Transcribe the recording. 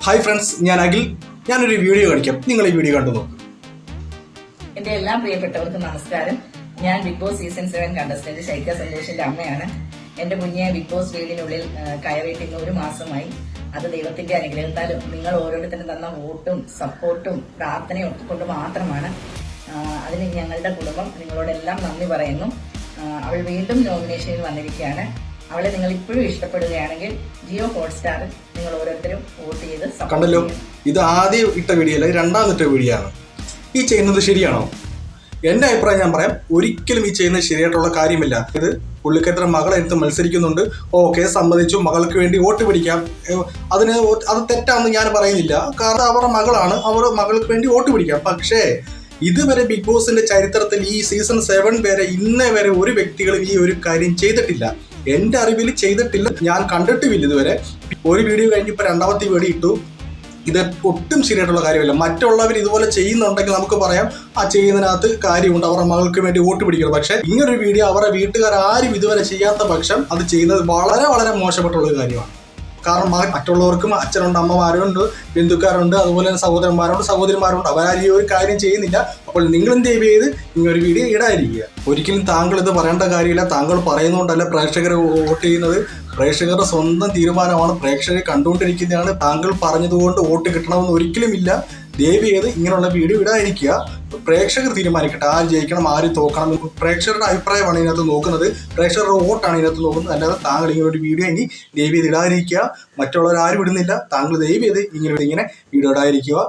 Hi friends, ഞാൻ അഖിൽ. ഞാനൊരു video കാണിക്കാം. നിങ്ങൾ ഈ വീഡിയോ കണ്ടു നോക്കും. എന്റെ എല്ലാ പ്രിയപ്പെട്ടവർക്കും നമസ്കാരം. ഞാൻ Bigg Boss season 7 contestant Shaikha സന്തോഷിന്റെ അമ്മയാണ്. എന്റെ കുഞ്ഞെ ബിഗ് ബോസ് വീടിനുള്ളിൽ കയറിയിട്ട് ഇന്ന് 1 മാസമായി. അത് ദൈവത്തിന്റെ അനുഗ്രഹത്താലും നിങ്ങൾ ഓരോരുത്തരും തന്ന വോട്ടും സപ്പോർട്ടും പ്രാർത്ഥനയും ഒക്കെ കൊണ്ട് മാത്രമാണ്. അതിന് ഞങ്ങളുടെ കുടുംബം നിങ്ങളോടെല്ലാം നന്ദി പറയുന്നു. അവൾ വീണ്ടും നോമിനേഷനിൽ വന്നിരിക്കുകയാണ്. അവളെ നിങ്ങൾ ഇപ്പോഴും ഇഷ്ടപ്പെടുകയാണെങ്കിൽ ജിയോ ഹോട്ട്സ്റ്റാറിൽ നിങ്ങൾ ഓരോരുത്തരും വോട്ട് ചെയ്ത് കണ്ടല്ലോ. ഇത് ആദ്യം ഇട്ട വീഡിയോ അല്ല, രണ്ടാമത്തെ വീഡിയോ ആണ്. ഈ ചെയ്യുന്നത് ശരിയാണോ? എന്റെ അഭിപ്രായം ഞാൻ പറയാം. ഒരിക്കലും ഈ ചെയ്യുന്നത് ശരിയായിട്ടുള്ള കാര്യമില്ല. ഇത് പുള്ളിക്കത്ര മകളെടുത്ത് മത്സരിക്കുന്നുണ്ട്. ഓക്കെ, സമ്മതിച്ചു. മകൾക്ക് വേണ്ടി വോട്ട് പിടിക്കാം. അത് തെറ്റാണെന്ന് ഞാൻ പറയുന്നില്ല. കാരണം അവരുടെ മകളാണ്, അവർ മകൾക്ക് വേണ്ടി വോട്ട് പിടിക്കാം. പക്ഷേ ഇതുവരെ ബിഗ് ബോസിന്റെ ചരിത്രത്തിൽ ഈ സീസൺ 7 വരെ ഇന്നേ വരെ ഒരു വ്യക്തികളും ഈ ഒരു കാര്യം ചെയ്തിട്ടില്ല. എന്റെ അറിവിൽ ചെയ്തിട്ടില്ല, ഞാൻ കണ്ടിട്ടുമില്ല ഇതുവരെ. ഒരു വീഡിയോ കഴിഞ്ഞ് ഇപ്പൊ രണ്ടാമത്തെ വീഡിയോ ഇട്ടു. ഇത് ഒട്ടും ശരിയായിട്ടുള്ള കാര്യമില്ല. മറ്റുള്ളവർ ഇതുപോലെ ചെയ്യുന്നുണ്ടെങ്കിൽ നമുക്ക് പറയാം ആ ചെയ്യുന്നതിനകത്ത് കാര്യമുണ്ട്, അവരുടെ മകൾക്ക് വേണ്ടി വോട്ട് പിടിക്കണം. പക്ഷെ ഇങ്ങനൊരു വീഡിയോ അവരുടെ വീട്ടുകാർ ആരും ഇതുവരെ ചെയ്യാത്ത പക്ഷം അത് ചെയ്യുന്നത് വളരെ വളരെ മോശപ്പെട്ടുള്ള കാര്യമാണ്. കാരണം മറ്റുള്ളവർക്കും അച്ഛനുണ്ട്, അമ്മമാരുണ്ട്, ബന്ധുക്കാരുണ്ട്, അതുപോലെ തന്നെ സഹോദരന്മാരുണ്ട്, സഹോദരിമാരുണ്ട്. അവരാരും ഈ ഒരു കാര്യം ചെയ്യുന്നില്ല. അപ്പോൾ നിങ്ങളും ദയവ് ചെയ്ത് ഇങ്ങനൊരു വീഡിയോ ഇടാതിരിക്കുക. ഒരിക്കലും താങ്കൾ ഇത് പറയേണ്ട കാര്യമില്ല. താങ്കൾ പറയുന്നതുകൊണ്ടല്ല പ്രേക്ഷകർ വോട്ട് ചെയ്യുന്നത്. പ്രേക്ഷകരുടെ സ്വന്തം തീരുമാനമാണ്. പ്രേക്ഷകരെ കണ്ടുകൊണ്ടിരിക്കുന്നതാണ്. താങ്കൾ പറഞ്ഞതുകൊണ്ട് വോട്ട് കിട്ടണമെന്ന് ഒരിക്കലും ഇല്ല. ദയവ് ചെയ്ത് ഇങ്ങനെയുള്ള വീഡിയോ ഇടാതിരിക്കുക. പ്രേക്ഷകർ തീരുമാനിക്കട്ടെ ആര് ജയിക്കണം, ആര് തോക്കണം. പ്രേക്ഷകരുടെ അഭിപ്രായമാണ് ഇതിനകത്ത് നോക്കുന്നത്, പ്രേക്ഷകരുടെ വോട്ടാണ് ഇതിനകത്ത് നോക്കുന്നത്. അല്ലാതെ താങ്കൾ ഇങ്ങനെ ഒരു വീഡിയോ ഇനി ദയവ് ചെയ്ത് ഇടാതിരിക്കുക. മറ്റുള്ളവർ ആരും ഇടുന്നില്ല. താങ്കൾ ദയവ് ചെയ്ത് ഇങ്ങനെ വീഡിയോ ഇടാതിരിക്കുക.